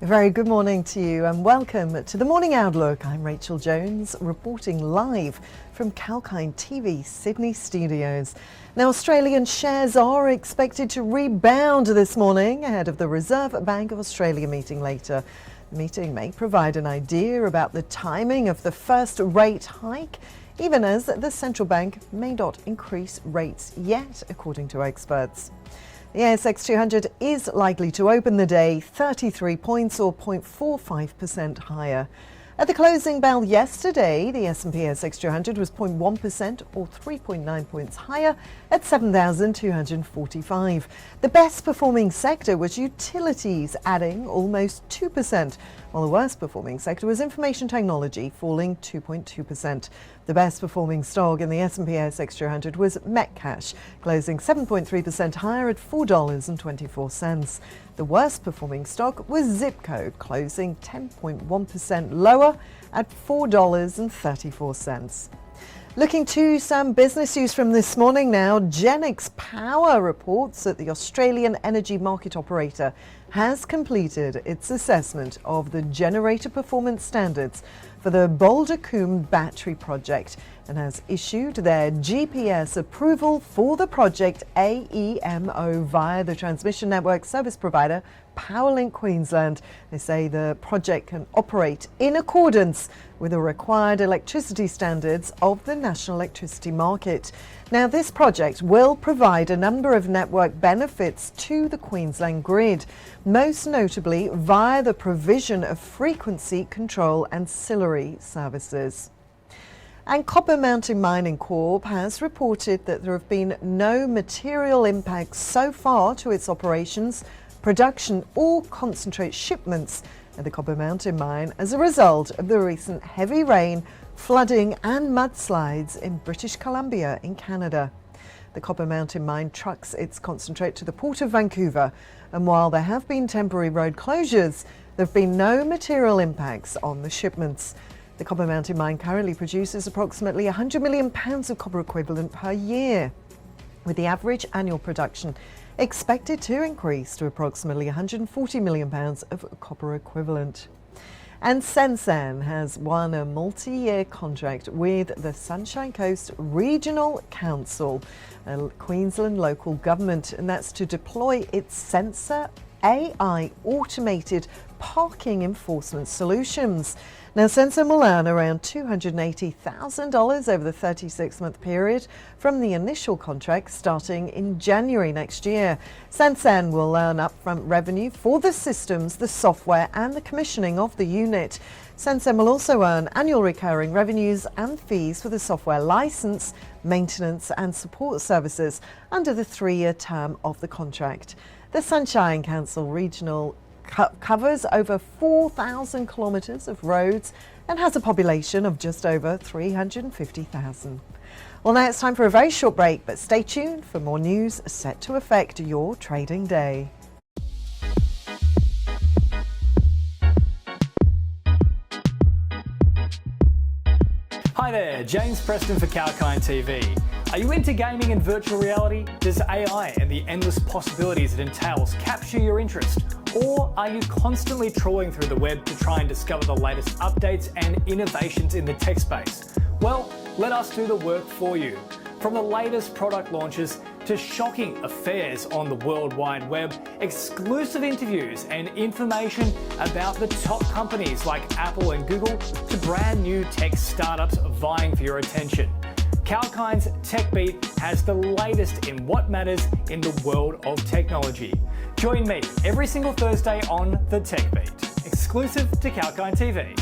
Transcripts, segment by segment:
A very good morning to you and welcome to the Morning Outlook. I'm Rachel Jones, reporting live from Kalkine TV Sydney studios. Now, Australian shares are expected to rebound this morning ahead of the Reserve Bank of Australia meeting later. The meeting may provide an idea about the timing of the first rate hike, even as the central bank may not increase rates yet, according to experts. The ASX 200 is likely to open the day 33 points or 0.45% higher. At the closing bell yesterday, the S&P ASX 200 was 0.1% or 3.9 points higher at 7,245. The best performing sector was utilities, adding almost 2%, while the worst performing sector was information technology, falling 2.2%. The best performing stock in the S&P ASX 200 was Metcash, closing 7.3% higher at $4.24. The worst performing stock was Zipco, closing 10.1% lower at $4.34. Looking to some business news from this morning now, Genex Power reports that the Australian energy market operator has completed its assessment of the generator performance standards for the Bouldercombe battery project and has issued their GPS approval for the project AEMO via the transmission network service provider Powerlink Queensland. They say the project can operate in accordance with the required electricity standards of the national electricity market. Now, this project will provide a number of network benefits to the Queensland grid, most notably via the provision of frequency control ancillary services. And Copper Mountain Mining Corp has reported that there have been no material impacts so far to its operations, production or concentrate shipments at the Copper Mountain mine as a result of the recent heavy rain, flooding and mudslides in British Columbia in Canada. The Copper Mountain mine trucks its concentrate to the Port of Vancouver, and while there have been temporary road closures, there have been no material impacts on the shipments. The Copper Mountain mine currently produces approximately 100 million pounds of copper equivalent per year, with the average annual production expected to increase to approximately 140 million pounds of copper equivalent. And SenSen has won a multi-year contract with the Sunshine Coast Regional Council, a Queensland local government, and that's to deploy its sensor AI automated parking enforcement solutions. Now, SenSen will earn around $280,000 over the 36-month period from the initial contract starting in January next year. SenSen will earn upfront revenue for the systems, the software and the commissioning of the unit. SenSen will also earn annual recurring revenues and fees for the software license, maintenance and support services under the 3-year term of the contract. The Sunshine Council Regional covers over 4,000 kilometres of roads and has a population of just over 350,000. Well, now it's time for a very short break, but stay tuned for more news set to affect your trading day. Hi there, James Preston for Kalkine TV. Are you into gaming and virtual reality? Does AI and the endless possibilities it entails capture your interest? Or are you constantly trawling through the web to try and discover the latest updates and innovations in the tech space? Well, let us do the work for you. From the latest product launches to shocking affairs on the World Wide Web, exclusive interviews and information about the top companies like Apple and Google to brand new tech startups vying for your attention. Kalkine's Tech Beat has the latest in what matters in the world of technology. Join me every single Thursday on the Tech Beat, exclusive to Kalkine TV.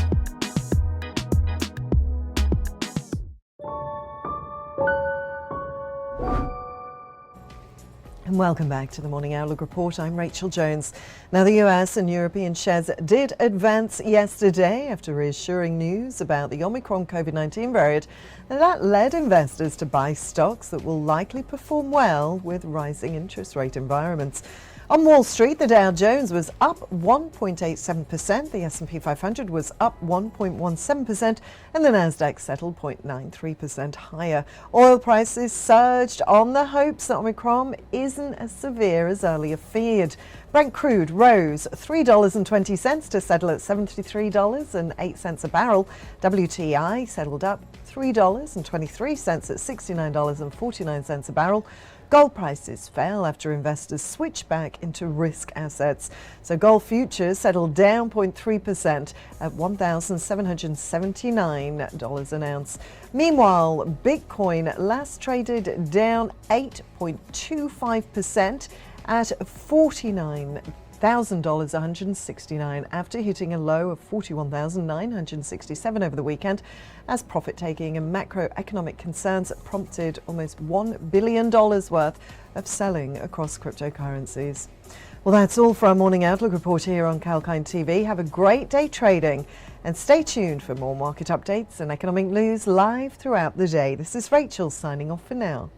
And welcome back to the Morning Outlook Report. I'm Rachel Jones. Now, the US and European shares did advance yesterday after reassuring news about the Omicron COVID-19 variant, and that led investors to buy stocks that will likely perform well with rising interest rate environments. On Wall Street, the Dow Jones was up 1.87%, the S&P 500 was up 1.17%, and the Nasdaq settled 0.93% higher. Oil prices surged on the hopes that Omicron isn't as severe as earlier feared. Brent crude rose $3.20 to settle at $73.08 a barrel. WTI settled up $3.23 at $69.49 a barrel. Gold prices fell after investors switched back into risk assets. So gold futures settled down 0.3% at $1,779 an ounce. Meanwhile, Bitcoin last traded down 8.25% at $49,169 after hitting a low of $41,967 over the weekend, as profit-taking and macroeconomic concerns prompted almost $1 billion worth of selling across cryptocurrencies. Well, that's all for our Morning Outlook report here on Kalkine TV. Have a great day trading and stay tuned for more market updates and economic news live throughout the day. This is Rachel signing off for now.